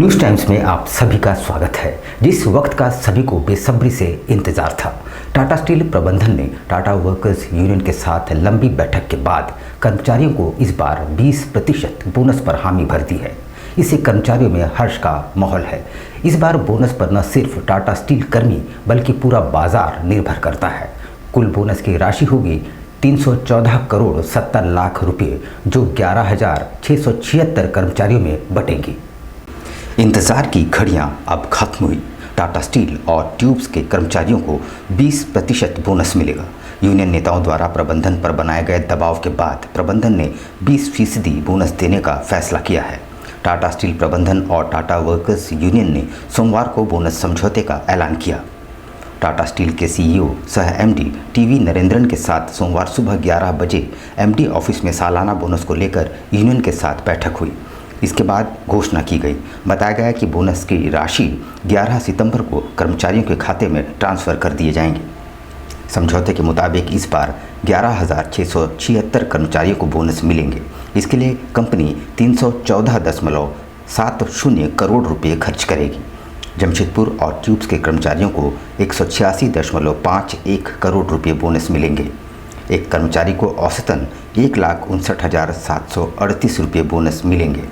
News times में आप सभी का स्वागत है। जिस वक्त का सभी को बेसब्री से इंतजार था, टाटा स्टील प्रबंधन ने टाटा वर्कर्स यूनियन के साथ लंबी बैठक के बाद कर्मचारियों को इस बार 20% बोनस पर हामी भर दी है। इससे कर्मचारियों में हर्ष का माहौल है। इस बार बोनस पर न सिर्फ टाटा स्टील कर्मी बल्कि पूरा बाजार निर्भर करता है। कुल बोनस की राशि होगी 314 करोड़ 70 लाख रुपये, जो 11,676 कर्मचारियों में बटेंगी। इंतजार की घड़ियां अब खत्म हुई। टाटा स्टील और ट्यूब्स के कर्मचारियों को 20% बोनस मिलेगा। यूनियन नेताओं द्वारा प्रबंधन पर बनाए गए दबाव के बाद प्रबंधन ने 20% बोनस देने का फैसला किया है। टाटा स्टील प्रबंधन और टाटा वर्कर्स यूनियन ने सोमवार को बोनस समझौते का ऐलान किया। टाटा स्टील के सीईओ सह एमडी टीवी नरेंद्रन के साथ सोमवार सुबह 11 बजे एमडी ऑफिस में सालाना बोनस को लेकर यूनियन के साथ बैठक हुई। इसके बाद घोषणा की गई। बताया गया कि बोनस की राशि 11 सितंबर को कर्मचारियों के खाते में ट्रांसफ़र कर दिए जाएंगे। समझौते के मुताबिक इस बार 11,676 कर्मचारियों को बोनस मिलेंगे। इसके लिए कंपनी 314.70 करोड़ रुपये खर्च करेगी। जमशेदपुर और ट्यूब्स के कर्मचारियों को 186.51 करोड़ रुपये बोनस मिलेंगे। एक कर्मचारी को औसतन 1,59,738 रुपये बोनस मिलेंगे।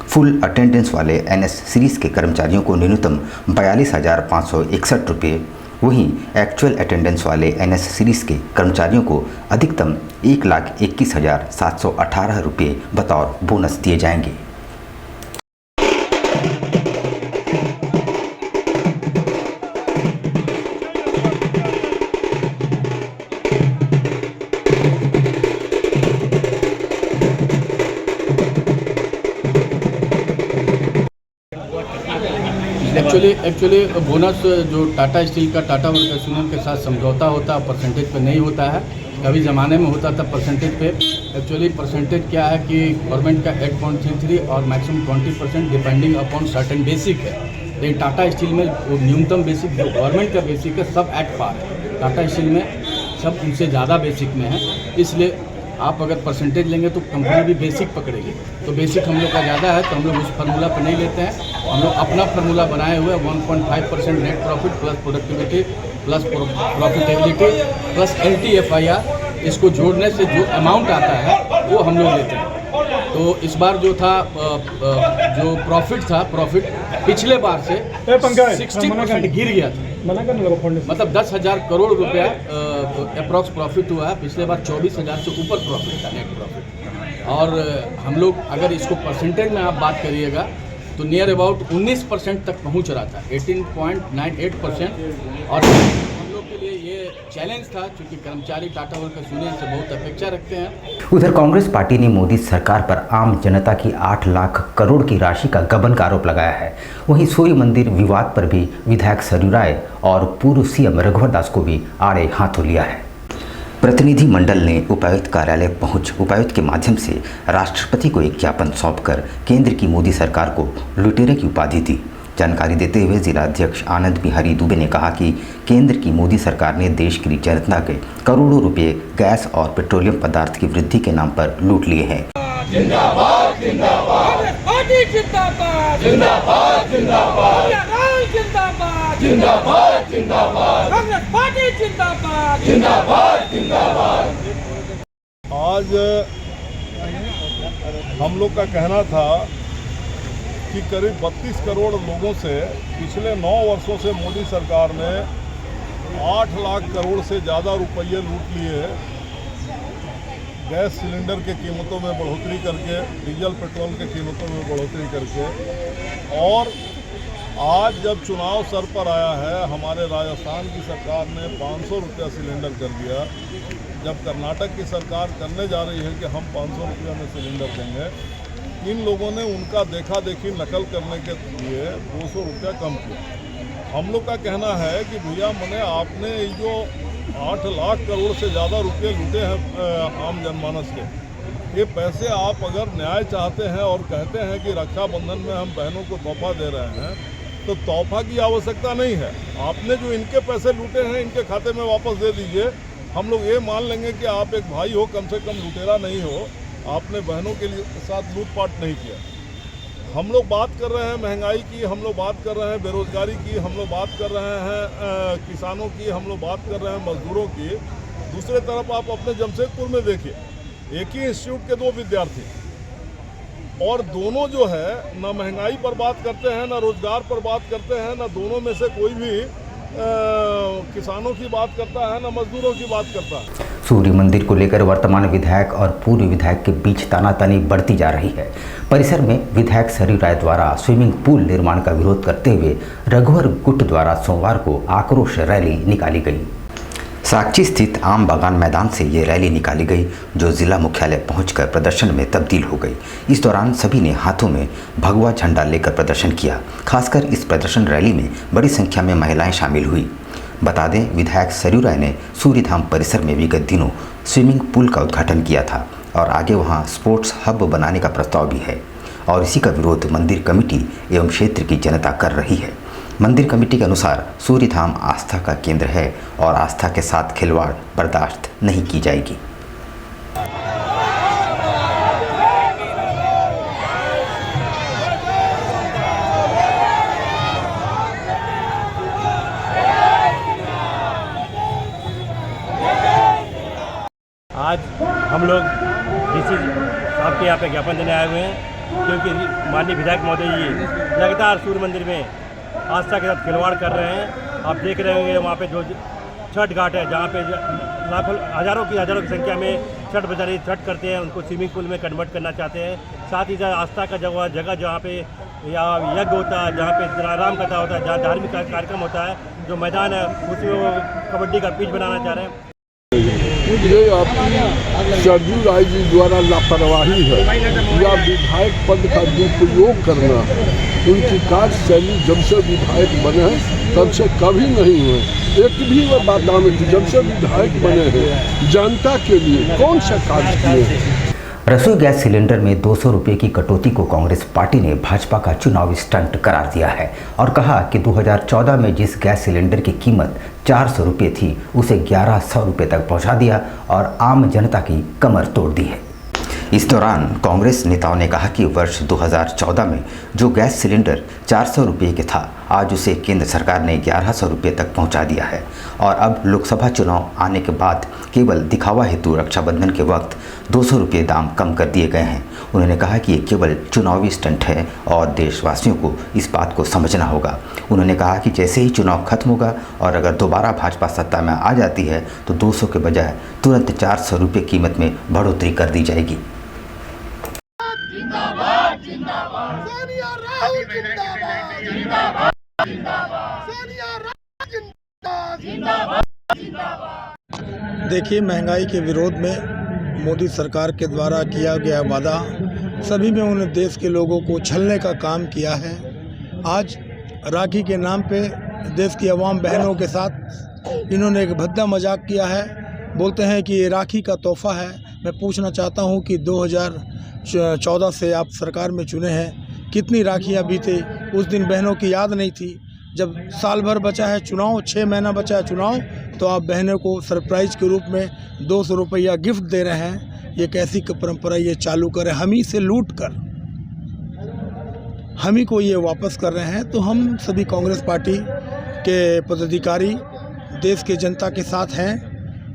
फुल अटेंडेंस वाले एनएस सीरीज़ के कर्मचारियों को न्यूनतम 42,561 रुपये, वहीं एक्चुअल अटेंडेंस वाले एनएस सीरीज़ के कर्मचारियों को अधिकतम 1,21,718 रुपये बतौर बोनस दिए जाएंगे। एक्चुअली बोनस जो टाटा स्टील का टाटा वर्कर्स यूनियन के साथ समझौता होता है परसेंटेज पे नहीं होता है। कभी ज़माने में होता था परसेंटेज पे। एक्चुअली परसेंटेज क्या है कि गवर्नमेंट का 8.33 और maximum 20% depending upon certain basic है। लेकिन टाटा स्टील में न्यूनतम बेसिक जो गवर्नमेंट का बेसिक है सब एट पार है। टाटा स्टील में सब उनसे ज़्यादा बेसिक में है। इसलिए आप अगर परसेंटेज लेंगे तो कंपनी भी बेसिक पकड़ेगी। तो बेसिक हम लोग का ज़्यादा है तो हम लोग उस फार्मूला पर नहीं लेते हैं। हम लोग अपना फार्मूला बनाए हुए 1.5% net profit plus productivity plus profitability plus LTFIR, इसको जोड़ने से जो अमाउंट आता है वो हम लोग लेते हैं। तो इस बार जो था जो प्रॉफिट पिछले बार से 60% गिर गया था। मतलब 10,000 करोड़ रुपया अप्रॉक्स प्रॉफिट हुआ है। पिछले बार 24,000 से ऊपर प्रॉफिट था, नेट प्रॉफिट। और हम लोग अगर इसको परसेंटेज में आप बात करिएगा तो नियर अबाउट 19% तक पहुंच रहा था, 18.98%। और हम लोग के लिए ये चैलेंज था क्योंकि कर्मचारी टाटा वर्कर्स यूनियन से बहुत अपेक्षा रखते हैं। उधर कांग्रेस पार्टी ने मोदी सरकार पर आम जनता की 8 लाख करोड़ की राशि का गबन का आरोप लगाया है। वहीं सूर्य मंदिर विवाद पर भी विधायक सरयू राय और पूर्व सीएम रघुवर दास को भी आड़े हाथों लिया है। प्रतिनिधि मंडल ने उपायुक्त कार्यालय पहुंच उपायुक्त के माध्यम से राष्ट्रपति को एक ज्ञापन सौंपकर केंद्र की मोदी सरकार को लुटेरे की उपाधि दी। जानकारी देते हुए जिलाध्यक्ष आनंद बिहारी दुबे ने कहा कि केंद्र की मोदी सरकार ने देश की जनता के करोड़ों रुपए गैस और पेट्रोलियम पदार्थ की वृद्धि के नाम पर लूट लिए हैं। जिंदाबाद जिंदाबाद जिंदाबाद जिंदाबाद जिंदाबाद जिंदाबाद जिंदाबाद कांग्रेस पार्टी जिंदाबाद जिंदाबाद जिंदाबाद। आज हम लोग का कहना था कि करीब 32 करोड़ लोगों से पिछले 9 वर्षों से मोदी सरकार ने 8 लाख करोड़ से ज़्यादा रुपये लूट लिए। गैस सिलेंडर के कीमतों में बढ़ोतरी करके, डीजल पेट्रोल के कीमतों में बढ़ोतरी करके, और आज जब चुनाव सर पर आया है, हमारे राजस्थान की सरकार ने 500 रुपया सिलेंडर कर दिया। जब कर्नाटक की सरकार करने जा रही है कि हम 500 रुपया में सिलेंडर देंगे, इन लोगों ने उनका देखा देखी नकल करने के लिए 200 रुपया कम किया। हम लोग का कहना है कि भैया मैंने आपने जो 8 लाख करोड़ से ज़्यादा रुपये लूटे हैं आम जनमानस के, ये पैसे आप अगर न्याय चाहते हैं और कहते हैं कि रक्षाबंधन में हम बहनों को तोहफा दे रहे हैं, तो तोहफा की आवश्यकता नहीं है। आपने जो इनके पैसे लूटे हैं इनके खाते में वापस दे दीजिए। हम लोग ये मान लेंगे कि आप एक भाई हो, कम से कम लुटेरा नहीं हो। आपने बहनों के लिए साथ लूटपाट नहीं किया। हम लोग बात कर रहे हैं महंगाई की, हम लोग बात कर रहे हैं बेरोजगारी की, हम लोग बात कर रहे हैं किसानों की, हम लोग बात कर रहे हैं मजदूरों की। दूसरे तरफ आप अपने जमशेदपुर में देखिए, एक ही इंस्टीट्यूट के 2 विद्यार्थी, और दोनों जो है ना महंगाई पर बात करते हैं, ना रोजगार पर बात करते हैं, ना दोनों में से कोई भी किसानों की बात करता है, ना मजदूरों की बात करता है। सूर्य मंदिर को लेकर वर्तमान विधायक और पूर्व विधायक के बीच तानातानी बढ़ती जा रही है। परिसर में विधायक सरयू राय द्वारा स्विमिंग पूल निर्माण का विरोध करते हुए रघुवर गुट द्वारा सोमवार को आक्रोश रैली निकाली गई। साक्षी स्थित आम बागान मैदान से ये रैली निकाली गई, जो जिला मुख्यालय पहुंचकर प्रदर्शन में तब्दील हो गई। इस दौरान सभी ने हाथों में भगवा झंडा लेकर प्रदर्शन किया। खासकर इस प्रदर्शन रैली में बड़ी संख्या में महिलाएं शामिल हुई। बता दें, विधायक सरयू राय ने सूर्यधाम परिसर में विगत दिनों स्विमिंग पूल का उद्घाटन किया था और आगे वहां स्पोर्ट्स हब बनाने का प्रस्ताव भी है, और इसी का विरोध मंदिर कमेटी एवं क्षेत्र की जनता कर रही है। मंदिर कमेटी के अनुसार सूर्यधाम आस्था का केंद्र है और आस्था के साथ खिलवाड़ बर्दाश्त नहीं की जाएगी। आज हम लोग डीसी साहब के यहाँ पे ज्ञापन देने आए हुए हैं, क्योंकि माननीय विधायक महोदय जी लगातार सूर्य मंदिर में आस्था के साथ खिलवाड़ कर रहे हैं। आप देख रहे होंगे वहाँ पे जो छठ घाट है, जहाँ पे लाखों हज़ारों की संख्या में छठ बजारी छठ करते हैं, उनको स्विमिंग पूल में कन्वर्ट करना चाहते हैं। साथ ही साथ आस्था का जगह जहाँ पे या यज्ञ होता है, जहाँ पे राम कथा होता है, जहाँ धार्मिक कार्यक्रम होता है, जो मैदान है उसमें वो कबड्डी का पिच बनाना चाह रहे हैं। ये आपकी सरयू राय जी द्वारा लापरवाही है या विधायक पद का दुरुपयोग करना। उनकी कार्यशैली जब से विधायक बने हैं तब से कभी नहीं हुए। एक भी वो बात में जब से विधायक बने हैं जनता के लिए कौन सा कार्य किए हैं। रसोई गैस सिलेंडर में 200 रुपये की कटौती को कांग्रेस पार्टी ने भाजपा का चुनावी स्टंट करार दिया है और कहा कि 2014 में जिस गैस सिलेंडर की कीमत 400 रुपये थी उसे 1100 रुपये तक पहुंचा दिया और आम जनता की कमर तोड़ दी है। इस दौरान कांग्रेस नेताओं ने कहा कि वर्ष 2014 में जो गैस सिलेंडर 400 रुपये के था, आज उसे केंद्र सरकार ने 1100 रुपये तक पहुंचा दिया है और अब लोकसभा चुनाव आने के बाद केवल दिखावा हेतु रक्षाबंधन के वक्त 200 रुपये दाम कम कर दिए गए हैं। उन्होंने कहा कि ये केवल चुनावी स्टंट है और देशवासियों को इस बात को समझना होगा। उन्होंने कहा कि जैसे ही चुनाव खत्म होगा और अगर दोबारा भाजपा सत्ता में आ जाती है तो 200 के बजाय तुरंत 400 रुपये कीमत में बढ़ोतरी कर दी जाएगी। सोनिया राहुल जिंदाबाद जिंदाबाद जिंदाबाद सोनिया राहुल जिंदाबाद जिंदाबाद। देखिए, महंगाई के विरोध में मोदी सरकार के द्वारा किया गया वादा सभी में उन्होंने देश के लोगों को छलने का काम किया है। आज राखी के नाम पे देश की आवाम बहनों के साथ इन्होंने एक भद्दा मजाक किया है। बोलते हैं कि ये राखी का तोहफा है। मैं पूछना चाहता हूँ कि 2014 से आप सरकार में चुने हैं, कितनी राखियाँ बीते? उस दिन बहनों की याद नहीं थी। जब साल भर बचा है चुनाव, 6 महीना बचा है चुनाव, तो आप बहनों को सरप्राइज के रूप में 200 रुपया गिफ्ट दे रहे हैं। ये कैसी परंपरा ये चालू करें? हम ही से लूट कर हम ही को ये वापस कर रहे हैं। तो हम सभी कांग्रेस पार्टी के पदाधिकारी देश के जनता के साथ हैं।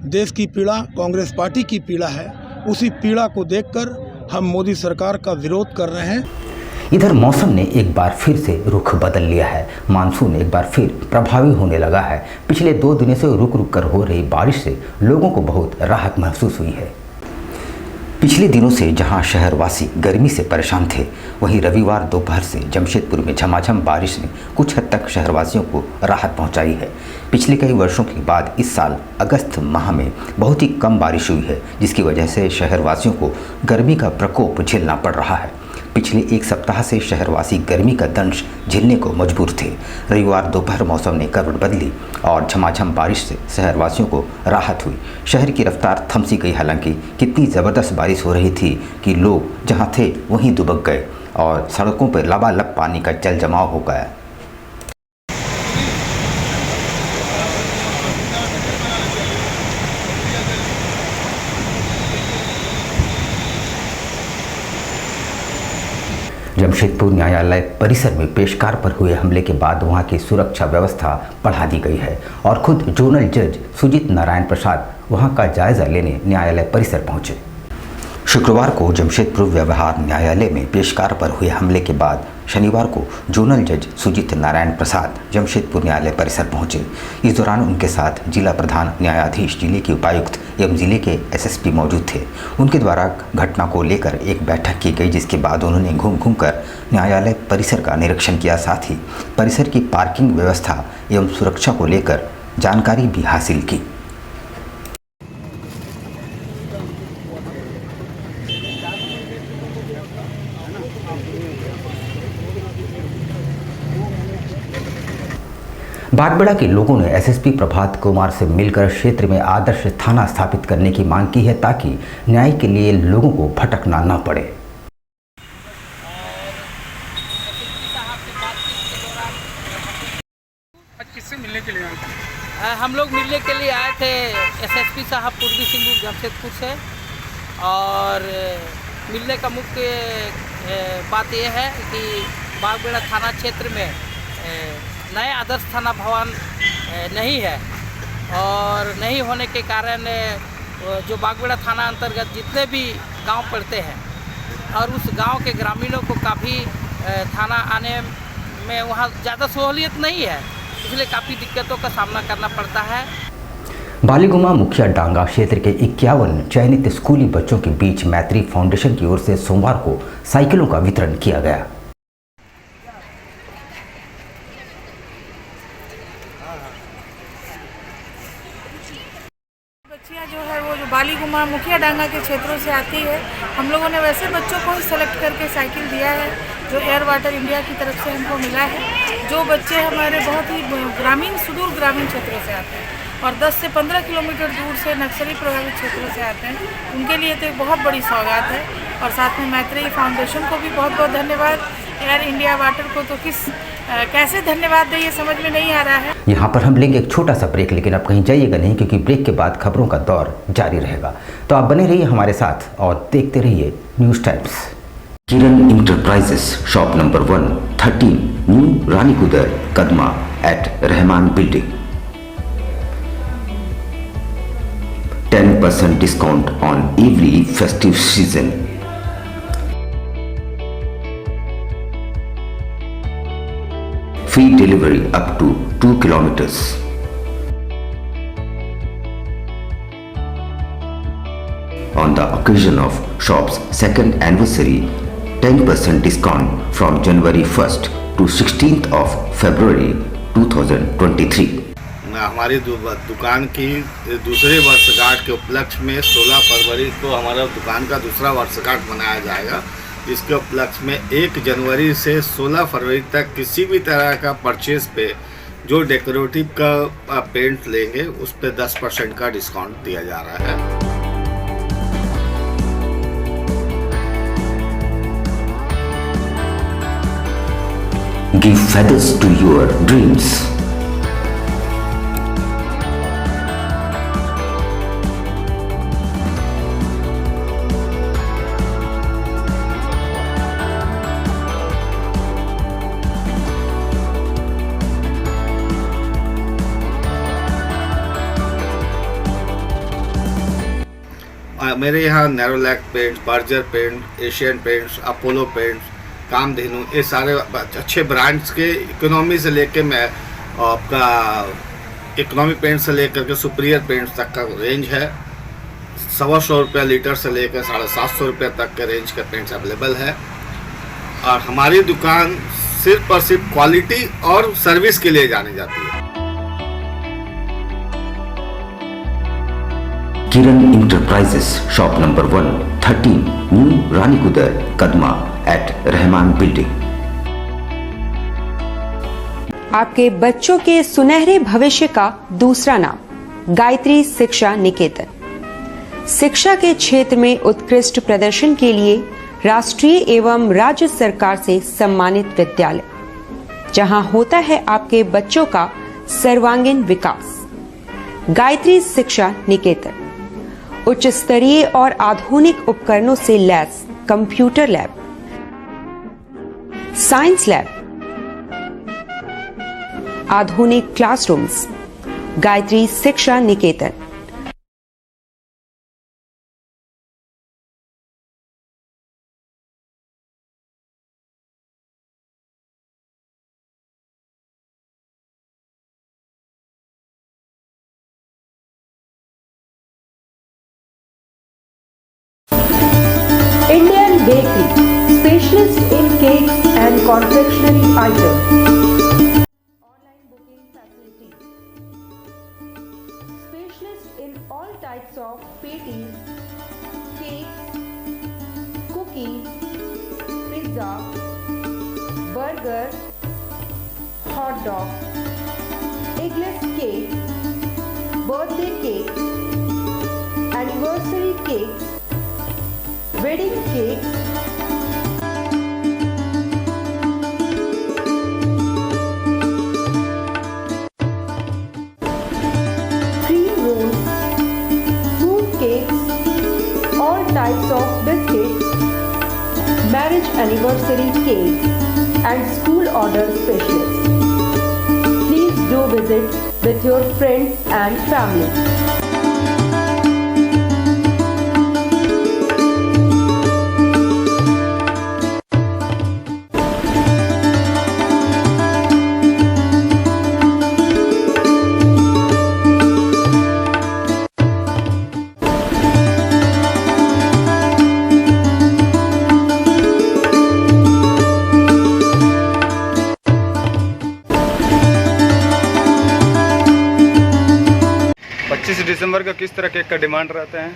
देश की पीड़ा कांग्रेस पार्टी की पीड़ा है। उसी पीड़ा को देखकर हम मोदी सरकार का विरोध कर रहे हैं। इधर मौसम ने एक बार फिर से रुख बदल लिया है। मानसून एक बार फिर प्रभावी होने लगा है। पिछले 2 दिनों से रुक रुक कर हो रही बारिश से लोगों को बहुत राहत महसूस हुई है। पिछले दिनों से जहां शहरवासी गर्मी से परेशान थे, वहीं रविवार दोपहर से जमशेदपुर में झमाझम बारिश ने कुछ हद तक शहरवासियों को राहत पहुंचाई है। पिछले कई वर्षों के बाद इस साल अगस्त माह में बहुत ही कम बारिश हुई है, जिसकी वजह से शहरवासियों को गर्मी का प्रकोप झेलना पड़ रहा है। पिछले 1 सप्ताह से शहरवासी गर्मी का दंश झेलने को मजबूर थे। रविवार दोपहर मौसम ने करवट बदली और झमाझम बारिश से शहरवासियों को राहत हुई। शहर की रफ्तार थम सी गई। हालांकि कितनी ज़बरदस्त बारिश हो रही थी कि लोग जहां थे वहीं दुबक गए और सड़कों पर लबालब पानी का जल जमाव हो गया। जमशेदपुर न्यायालय परिसर में पेशकार पर हुए हमले के बाद वहां की सुरक्षा व्यवस्था बढ़ा दी गई है और खुद जोनल जज सुजीत नारायण प्रसाद वहां का जायजा लेने न्यायालय परिसर पहुंचे। शुक्रवार को जमशेदपुर व्यवहार न्यायालय में पेशकार पर हुए हमले के बाद शनिवार को जोनल जज सुजीत नारायण प्रसाद जमशेदपुर न्यायालय परिसर पहुंचे। इस दौरान उनके साथ जिला प्रधान न्यायाधीश, जिले के उपायुक्त एवं जिले के एसएसपी मौजूद थे। उनके द्वारा घटना को लेकर एक बैठक की गई, जिसके बाद उन्होंने घूम कर न्यायालय परिसर का निरीक्षण किया, साथ ही परिसर की पार्किंग व्यवस्था एवं सुरक्षा को लेकर जानकारी भी हासिल की। बागबेड़ा के लोगों ने एसएसपी प्रभात कुमार से मिलकर क्षेत्र में आदर्श थाना स्थापित करने की मांग की है, ताकि न्याय के लिए लोगों को भटकना न पड़े। किससे मिलने के लिए आए थे? हम लोग मिलने के लिए आए थे एसएसपी साहब पूर्वी सिंहभूम जमशेदपुर से, और मिलने का मुख्य बात यह है कि बागबेड़ा थाना क्षेत्र में नए आदर्श थाना भवन नहीं है, और नहीं होने के कारण जो बागबेड़ा थाना अंतर्गत जितने भी गांव पड़ते हैं और उस गांव के ग्रामीणों को काफ़ी थाना आने में वहां ज़्यादा सहूलियत नहीं है, इसलिए काफ़ी दिक्कतों का सामना करना पड़ता है। बालीगुमा मुखिया डांगा क्षेत्र के 51 चयनित स्कूली बच्चों के बीच मैत्री फाउंडेशन की ओर से सोमवार को साइकिलों का वितरण किया गया। बच्चियाँ जो है वो जो बालीगुमा मुखिया डांगा के क्षेत्रों से आती है, हम लोगों ने वैसे बच्चों को ही सेलेक्ट करके साइकिल दिया है जो एयर वाटर इंडिया की तरफ से हमको मिला है। जो बच्चे हमारे बहुत ही ग्रामीण सुदूर ग्रामीण क्षेत्रों से आते हैं और 10 से 15 किलोमीटर दूर से नक्सली प्रभावित क्षेत्रों से आते हैं, उनके लिए तो एक बहुत बड़ी सौगात है। और साथ में मैत्री फाउंडेशन को भी बहुत बहुत धन्यवाद। एयर इंडिया वाटर को तो कैसे धन्यवाद दें ये समझ में नहीं आ रहा है। यहाँ पर हम लेंगे एक छोटा सा ब्रेक, लेकिन आप कहीं जाइएगा नहीं, क्योंकि ब्रेक के बाद खबरों का दौर जारी रहेगा। तो आप बने रहिए हमारे साथ और देखते रहिए News Times. Kiran Enterprises, shop number 113, New Ranikudar, Kadma at Rahman building. 10% discount on every festive season. Free delivery up to 2 kilometers. On the occasion of shop's second anniversary, 10% discount from January 1st to 16th of February 2023. हमारी दुकान की दूसरे वर्षगांठ के उपलक्ष्य में 16 फरवरी को हमारा दुकान का दूसरा वर्षगांठ मनाया जाएगा, जिसके उपलक्ष्य में 1 जनवरी से 16 फरवरी तक किसी भी तरह का परचेज पे जो डेकोरेटिव का पेंट लेंगे उस पे 10% का डिस्काउंट दिया जा रहा है। Give feathers to your dreams. मेरे यहाँ Nerolac paint, Berger paint, Asian Paints, Apollo Paints, Kamdhenu, ये सारे अच्छे ब्रांड्स के इकोनॉमी से लेके मैं आपका इकोनॉमिक पेंट से लेकर के सुपीरियर पेंट्स तक का रेंज है। 125 रुपये लीटर से लेकर 750 रुपये तक के रेंज के पेंट्स अवेलेबल है। और हमारी दुकान सिर्फ और सिर्फ क्वालिटी और सर्विस के लिए जानी जाती है। Kiran Enterprises, shop number 113, New Ranikudar, Kadma at Rahman building. आपके बच्चों के सुनहरे भविष्य का दूसरा नाम गायत्री शिक्षा निकेतन। शिक्षा के क्षेत्र में उत्कृष्ट प्रदर्शन के लिए राष्ट्रीय एवं राज्य सरकार से सम्मानित विद्यालय, जहां होता है आपके बच्चों का सर्वांगीण विकास। गायत्री शिक्षा निकेतन उच्च स्तरीय और आधुनिक उपकरणों से lace computer lab, science lab, आधुनिक क्लासरूम्स, गायत्री शिक्षा निकेतन। Indian Bakery, specialist in cakes and confectionery items. Online booking facility. Specialist in all types of patties, cakes, cookies, pizza, burger, hot dog, eggless cake, birthday cake, anniversary cakes, wedding cakes, cream rolls, fruit cakes, all types of biscuits, marriage anniversary cakes, and school order specialists. Please do visit with your friends and family. दिसंबर का किस तरह cake का demand रहता है?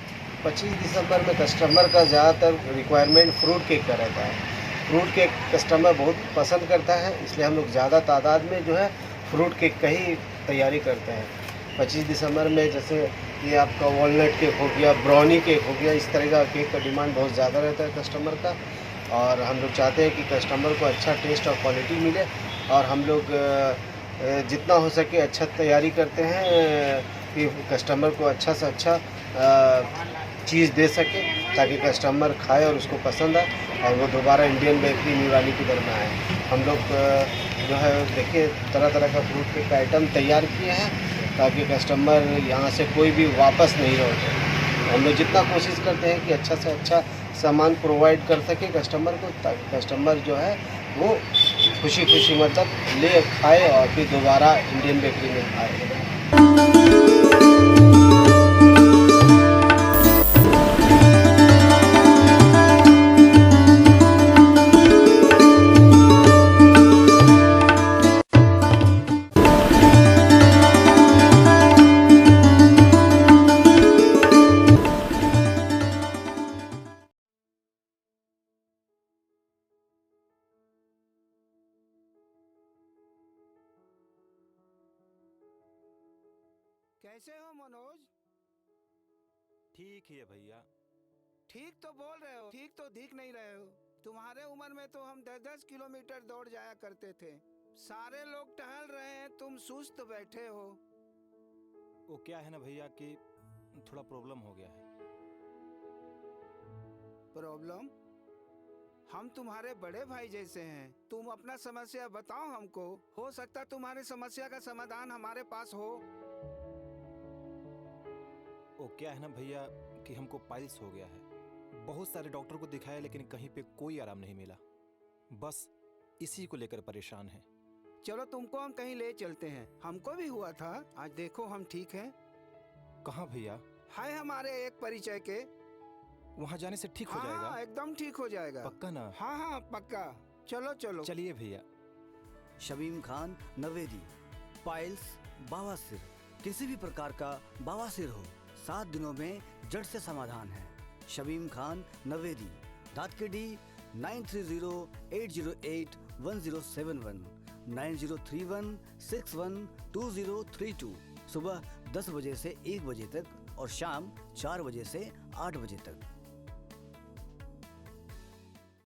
25 दिसंबर में customer का ज़्यादातर requirement fruit cake का रहता है। फ्रूट केक कस्टमर बहुत पसंद करता है, इसलिए हम लोग ज़्यादा तादाद में जो है फ्रूट केक का ही तैयारी करते हैं। 25 दिसंबर में जैसे ये आपका वॉलनट केक हो गया, ब्राउनी केक हो गया, इस तरह का केक का डिमांड बहुत ज़्यादा रहता है कस्टमर का। और हम लोग चाहते हैं कि कस्टमर को अच्छा टेस्ट और क्वालिटी मिले, और हम लोग जितना हो सके अच्छा तैयारी करते हैं कि कस्टमर को अच्छा से अच्छा चीज़ दे सके, ताकि कस्टमर खाए और उसको पसंद आए और वो दोबारा इंडियन बेकरी न्यूरानी की तरफ में आए। हम लोग जो है देखिए तरह तरह का फ्रूट केक का आइटम तैयार किए हैं, ताकि कस्टमर यहाँ से कोई भी वापस नहीं लौटे। हम लोग जितना कोशिश करते हैं कि अच्छा से अच्छा सामान प्रोवाइड कर सके कस्टमर को, ताकि कस्टमर जो है वो खुशी खुशी मतलब ले खाए और फिर दोबारा इंडियन बेकरी में खाए। कैसे हो मनोज? ठीक ही है भैया। ठीक तो बोल रहे हो, ठीक तो दिख नहीं रहे हो। तुम्हारे उम्र में तो हम 10-10 किलोमीटर दौड़ जाया करते थे। सारे लोग टहल रहे हैं, तुम सुस्त बैठे हो। वो क्या है ना भैया कि थोड़ा प्रॉब्लम हो गया है। प्रॉब्लम? हम तुम्हारे बड़े भाई जैसे हैं, तुम अपना समस्या बताओ हमको। हो सकता तुम्हारी समस्या का समाधान हमारे पास हो। वो क्या है ना भैया कि हमको पाइल्स हो गया है। बहुत सारे डॉक्टर को दिखाया लेकिन कहीं पे कोई आराम नहीं मिला। बस इसी को लेकर परेशान हैं। चलो तुमको हम कहीं ले चलते हैं, हमको भी हुआ था। आज देखो हम ठीक हैं। कहाँ भैया? है हमारे एक परिचय के। वहाँ जाने से ठीक हो जाएगा? हाँ, एकदम ठीक हो जाएगा। पक्का ना? हाँ हाँ पक्का। चलो चलो चलिए भैया। शमीम खान नवेदी, पाइल्स, बवासीर, किसी भी प्रकार का बवासीर हो 7 दिनों में जड़ से समाधान है। शमीम खान नवेदी, दातकेडी 9308081071 9031612032। सुबह 10 बजे से 1 बजे तक और शाम 4 बजे से 8 बजे तक।